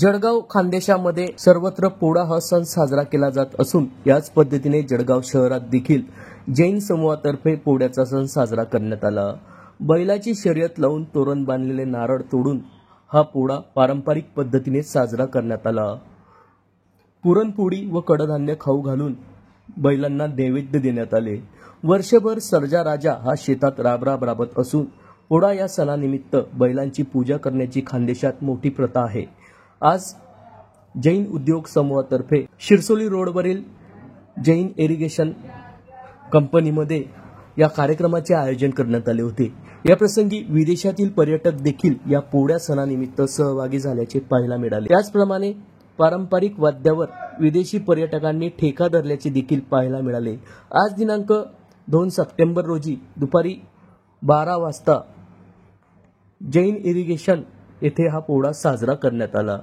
जळगाव खानदेशामध्ये सर्वत्र पोळा हा सण साजरा केला जात असून याच पद्धतीने जळगाव शहरात देखील जैन समूहातर्फे पोळ्याचा सण साजरा करण्यात आला। बैलाची शर्यत लावून तोरण बांधलेले नारळ तोडून हा पोळा पारंपरिक पद्धतीने साजरा करण्यात आला। पुरणपोळी व कडधान्य खाऊ घालून बैलांना नैवेद्य देण्यात आले। वर्षभर सर्जा राजा हा शेतात राबराब असून पोळा या सणानिमित्त बैलांची पूजा करण्याची खानदेशात मोठी प्रथा आहे। आज जैन उद्योग समूहातर्फे शिरसोली रोडवरील जैन इरिगेशन कंपनीमध्ये या कार्यक्रमाचे आयोजन करण्यात आले होते। या प्रसंगी विदेशातील पर्यटक देखील या पोळ्या सणानिमित्त सहभागी झाल्याचे पाहायला मिळाले। त्याचप्रमाणे पारंपरिक वाद्यावर विदेशी पर्यटकांनी ठेका धरल्याचे देखील पाहायला मिळाले। आज दिनांक 2 सप्टेंबर रोजी दुपारी 12 वाजता जैन इरिगेशन येथे हा पोळा साजरा करण्यात आला।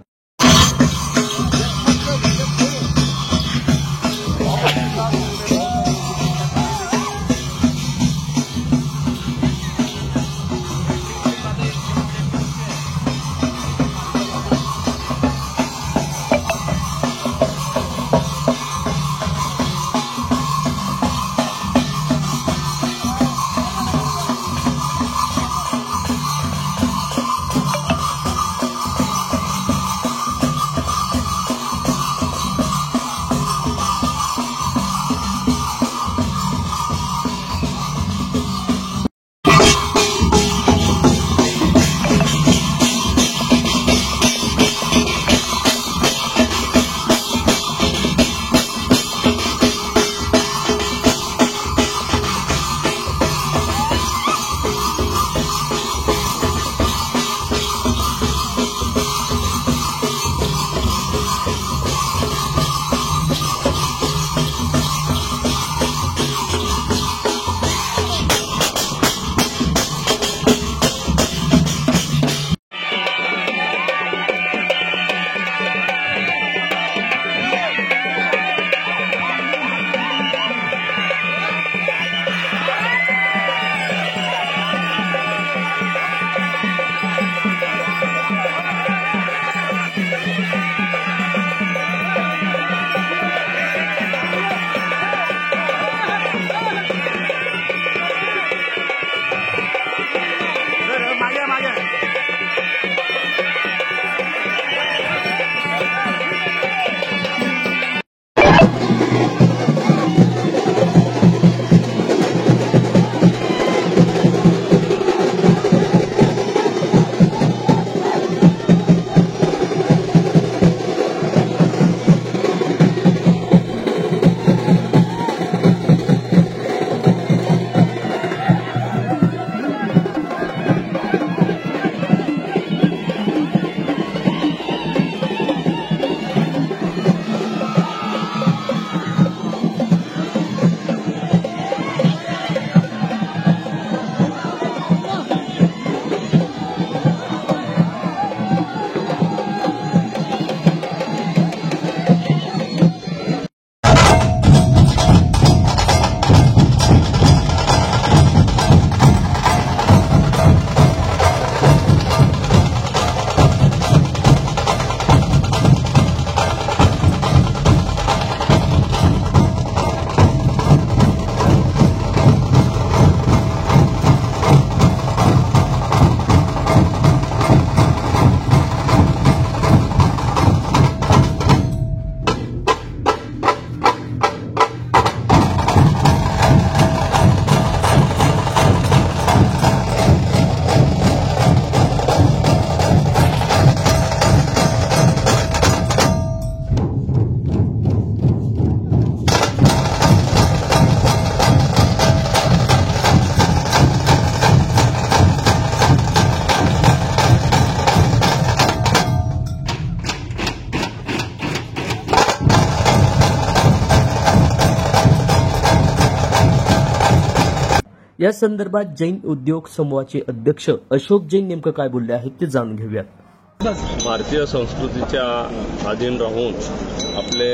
या संदर्भात जैन उद्योग समूहाचे अध्यक्ष अशोक जैन नेमकं काय बोलले आहेत ते जाणून घेऊयात। भारतीय संस्कृतीच्या अधीन राहून आपले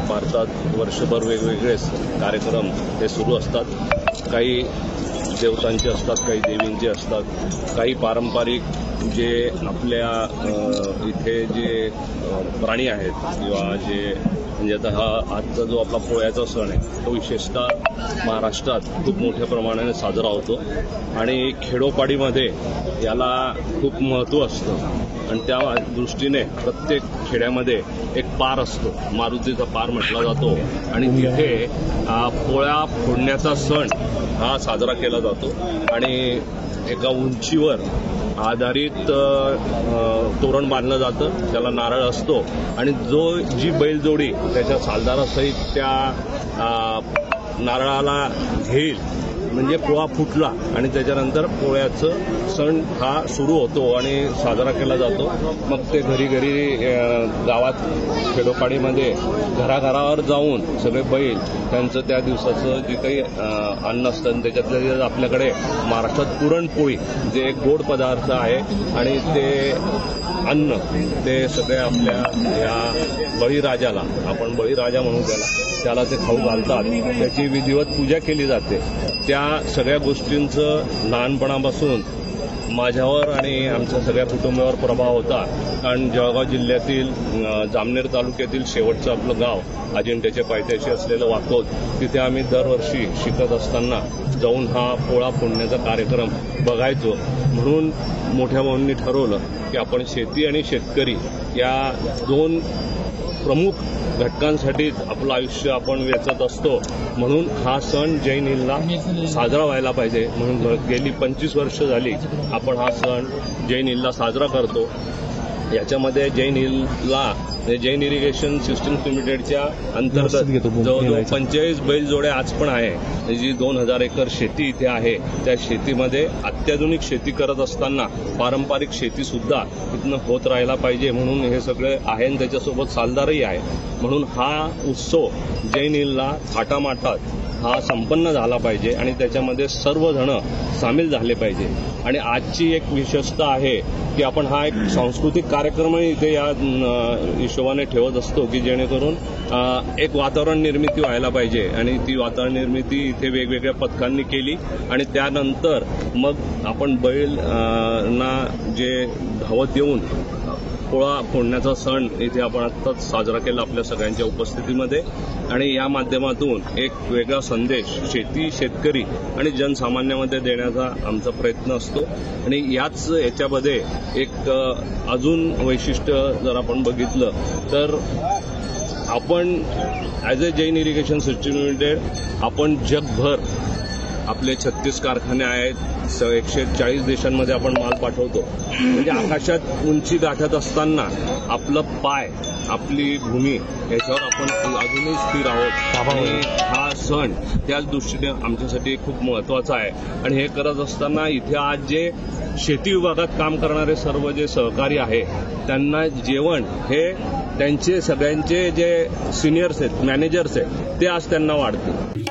भारतात वर्षभर वेगवेगळे कार्यक्रम हे सुरू असतात। काही देवतांचे असतात, काही देवींचे असतात, काही पारंपरिक जे आपल्या इथे जे प्राणी आहेत किंवा जे म्हणजे आता हा आजचा जो आपला पोळ्याचा सण आहे तो विशेषतः महाराष्ट्रात खूप मोठ्या प्रमाणाने साजरा होतो आणि खेडोपाडीमध्ये याला खूप महत्त्व असतं आणि त्या दृष्टीने प्रत्येक खेड्यामध्ये एक पार असतो, मारुतीचा पार म्हटला जातो आणि तिथे पोळ्या फोडण्याचा सण हा साजरा केला जातो आणि एका उंचीवर आधारित तोरण बांधलं जातं, त्याला नारळ असतो आणि जी बैलजोडी त्याच्या सालदारासहित त्या नारळाला घेईल म्हणजे पोळा फुटला आणि त्याच्यानंतर पोळ्याचं सण हा सुरू होतो आणि साजरा केला जातो. मग ते घरी घरी गावात खेडोपाडीमध्ये घराघरावर जाऊन सगळे बैल त्यांचं त्या दिवसाचं जे काही अन्न असतं त्याच्यातलं आपल्याकडे महाराष्ट्रात पुरणपोळी जे एक गोड पदार्थ आहे आणि ते अन्न ते सगळे आपल्या या बळीराजाला, आपण बळीराजा म्हणू त्याला ते खाऊ घालतात, त्याची विधिवत पूजा केली जाते. त्या सगळ्या गोष्टींचं लहानपणापासून माझ्यावर आणि आमच्या सगळ्या कुटुंबावर प्रभाव होता. कारण जळगाव जिल्ह्यातील जामनेर तालुक्यातील शेवटचं आपलं गाव अजिंठ्याच्या पायथ्याशी असलेलं वाकोद, तिथे आम्ही दरवर्षी शिकत असताना जाऊन हा पोळा फोडण्याचा कार्यक्रम बघायचो. म्हणून मोठ्या भाऊंनी ठरवलं की आपण शेती आणि शेतकरी या दोन प्रमुख घटकांसाठीच आपलं आयुष्य आपण वेचत असतो, म्हणून हा सण जैन हिलला साजरा व्हायला पाहिजे. म्हणून गेली 25 वर्ष झाली आपण हा सण जैन हिलला साजरा करतो. याच्यामध्ये जैन हिलला जैन इरिगेशन सिस्टम्स लिमिटेडच्या अंतर्गत जवळजवळ 45 बैलजोड्या आज पण आहे. जी 2000 एकर शेती इथे आहे, त्या शेतीमध्ये अत्याधुनिक शेती करत असताना पारंपरिक शेती सुद्धा इथनं होत राहायला पाहिजे म्हणून हे सगळे आहे आणि त्याच्यासोबत सालदारही आहे. म्हणून हा उत्सव जैन हिलला थाटामाटात हा संपन्न झाला पाहिजे आणि त्याच्यामध्ये सर्वजण सामील झाले पाहिजे. आणि आजची एक विशेषता आहे की आपण हा एक सांस्कृतिक कार्यक्रमही इथे या हिशोबाने ठेवत असतो की जेणेकरून एक वातावरण निर्मिती व्हायला पाहिजे आणि ती वातावरण निर्मिती इथे वेगवेगळ्या पथकांनी केली आणि त्यानंतर मग आपण बैलना जे धावत येऊन पोळा फोडण्याचा सण इथे आपण आत्ताच साजरा केला आपल्या सगळ्यांच्या उपस्थितीमध्ये आणि या माध्यमातून एक वेगळा संदेश शेती, शेतकरी आणि जनसामान्यामध्ये देण्याचा आमचा प्रयत्न असतो. आणि याच्यामध्ये एक अजून वैशिष्ट्य जर आपण बघितलं तर आपण as a Jain irrigation system limited आपण जगभर आपले 36 कारखाने आहेत, 140 देशांमध्ये आपण माल पाठवतो. म्हणजे आकाशात उंची गाठत असताना आपलं पाय, आपली भूमी याच्यावर आपण अजूनही स्थिर आहोत आणि हा सण त्याच दृष्टीने आमच्यासाठी खूप महत्त्वाचा आहे. आणि हे करत असताना इथे आज जे शेती विभागात काम करणारे सर्व जे सहकारी आहे त्यांना जेवण हे त्यांचे सगळ्यांचे जे सिनियर्स आहेत, मॅनेजर्स आहेत ते आज त्यांना वाढतील.